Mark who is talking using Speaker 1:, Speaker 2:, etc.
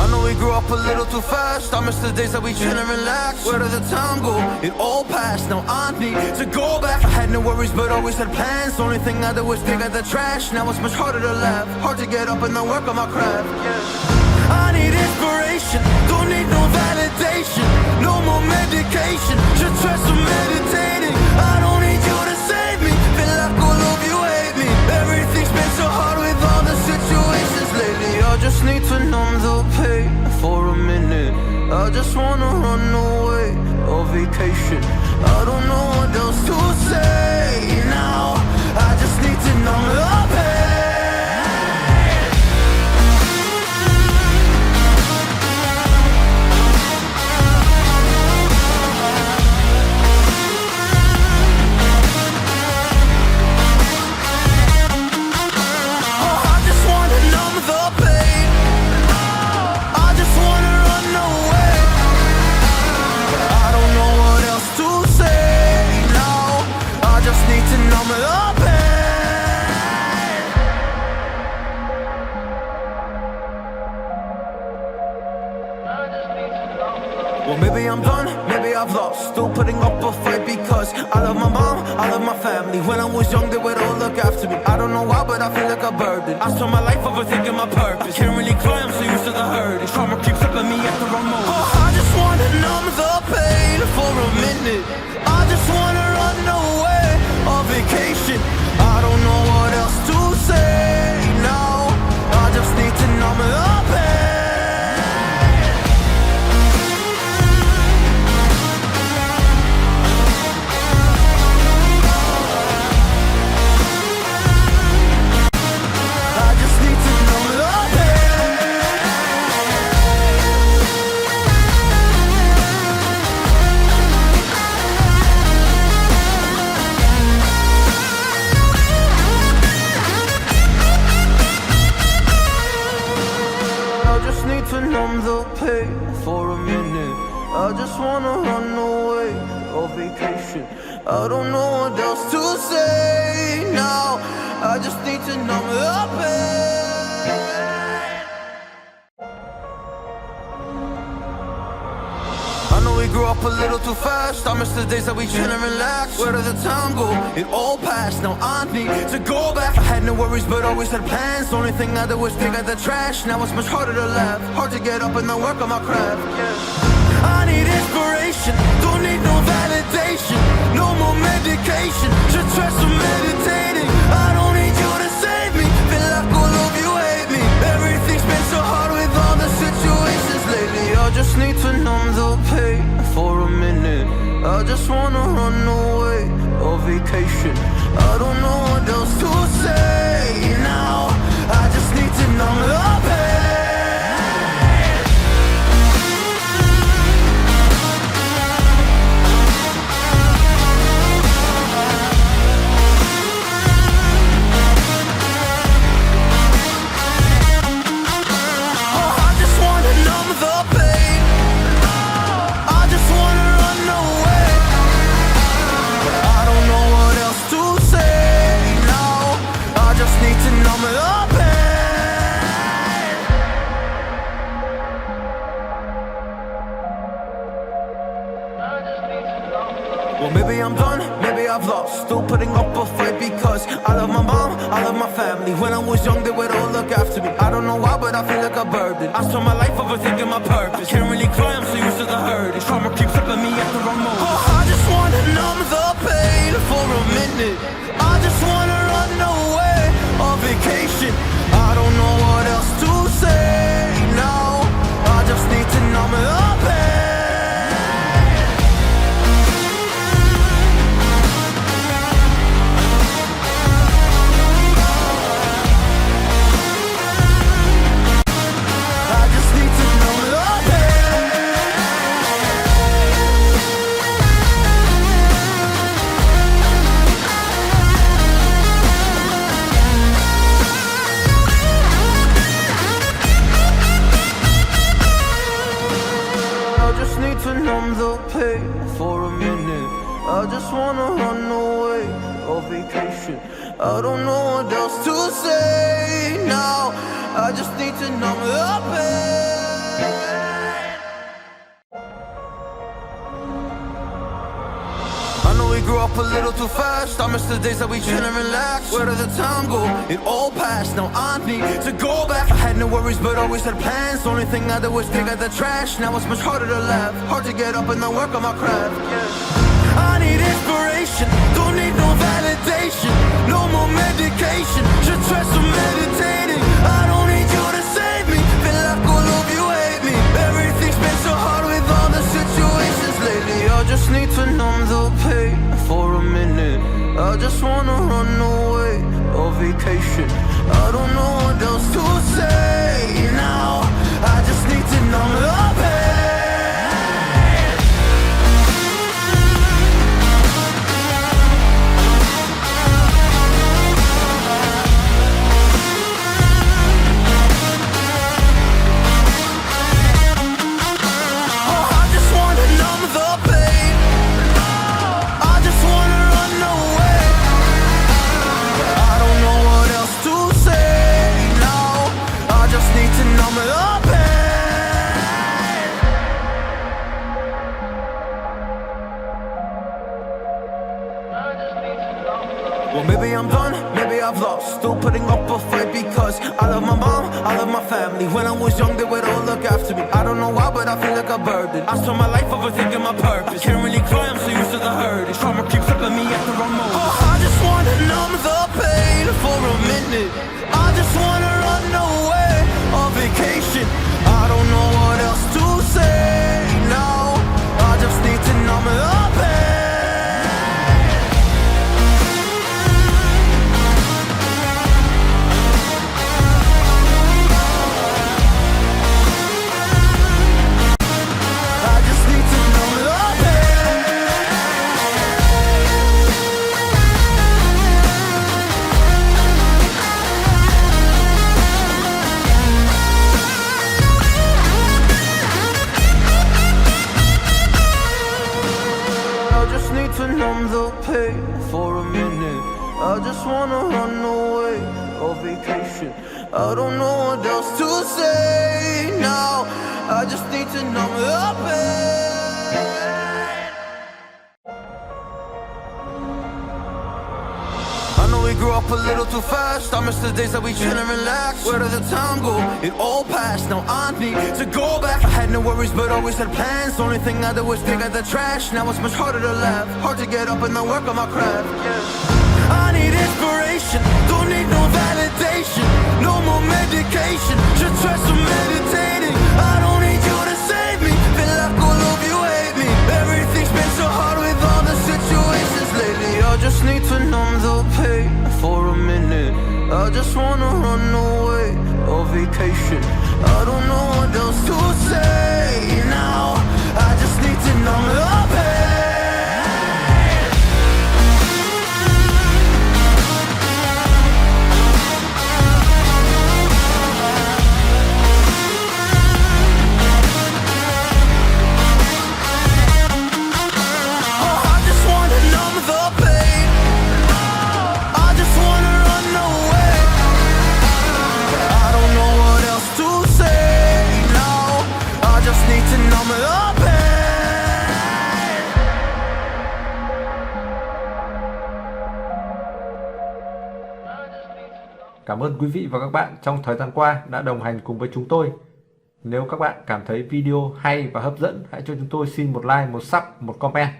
Speaker 1: I know we grew up a little too fast. I miss the days that we chill and relax. Where did the time go? It all passed. Now I need to go back. I had no worries but always had plans. Only thing I did was pick out the trash. Now it's much harder to laugh, hard to get up and then work on my craft. I need inspiration, don't need no validation. No more medication, should try some meditating. I don't need you to save me, feel like all of you hate me. Everything's been so hard with all the situations lately. I just need to numb the pain for a minute. I just wanna run away on vacation. I don't know what else to say now. I just need to numb the pain. Well, maybe I'm done, maybe I've lost. Still putting up a fight because I love my mom, I love my family. When I was young, they would all look after me. I don't know why, but I feel like a burden. I spent my life overthinking my purpose. Can't really cry, I'm so used to the hurt. Trauma keeps flipping me at the wrong moment. Oh, I just wanna numb the pain for a minute. I just wanna run away on vacation. I don't know what else to say now. I just need to numb the pain. For a minute, I just wanna run away on vacation. I don't know what else to say now. I just need to numb the pain. I know we grew up a little too fast. I miss the days that we chill and relax. Where did the time go? It all passed. Now I need to go back. I had no worries but always had plans. Only thing I did was pick out the trash. Now it's much harder to laugh, hard to get up and then work on my craft. I need inspiration, don't need no validation. No more medication, should try some meditating. I don't need you to save me, feel like all of you hate me. Everything's been so hard with all the situations lately. I just need to numb the pain for a minute. I just wanna run away on vacation. I don't know what else to say now. I just need to numb the pain. Well, maybe I'm done, maybe I've lost. Still putting up a fight because I love my mom, I love my family. When I was young, they would all look after me. I don't know why, but I feel like a burden. I spent my life overthinking my purpose. Can't really cry, I'm so used to the hurt. Trauma keeps flipping me at the wrong moment. Oh, I just wanna numb the pain for a minute. I just wanna run away on vacation. I don't know what else to say now. I just need to numb the pain. For a minute, I just wanna run away on vacation. I don't know what else to say now. I just need to numb the pain. a little too fast. I miss the days that we chill and relax. Where did the time go? It all passed. Now I need to go back. I had no worries, but always had plans. Only thing I did was dig out the trash. Now it's much harder to laugh. Hard to get up and then work on my craft. Yeah. I need inspiration. Don't need no validation. No more medication. Should try some meditating. I don't need you to save me. Feel like all of you hate me. Everything's been so hard with all the situations lately. I just need to numb the pain for a minute. I just wanna run away on vacation. I don't know what else to say now. I just need to numb the pain. Well, maybe I'm done, maybe I've lost. Still putting up a fight because I love my mom, I love my family. When I was young, they would all look after me. I don't know why, but I feel like a burden. I spent my life overthinking my purpose. I can't really cry, I'm so used to the hurt. Trauma keeps flipping me at the wrong moment. Oh, I just wanna numb the pain for a minute. I just wanna run away on vacation. I don't know what else to say now. I just need to numb the pain. To numb the pain for a minute. I just wanna run away on vacation. I don't know what else to say now. I just need to numb the pain. I know we grew up a little too fast. I miss the days that we chill and relax. Where did the time go? It all passed. Now I need to go back. I had no worries, but always had plans. Only thing I did was dig out the trash. Now it's much harder to laugh. Hard to get up and then work on my craft. Yeah. I need inspiration. Don't need no validation. No more medication. Should try some meditating. I don't need you to save me. Feel like all of you hate me. Everything's been so hard with all the situations lately. I just need to numb the pain for a minute. I just wanna run away on vacation. I don't know what else to say now. I just need to numb the pain.
Speaker 2: Cảm ơn quý vị và các bạn trong thời gian qua đã đồng hành cùng với chúng tôi. Nếu các bạn cảm thấy video hay và hấp dẫn, hãy cho chúng tôi xin một like, một sub, một comment.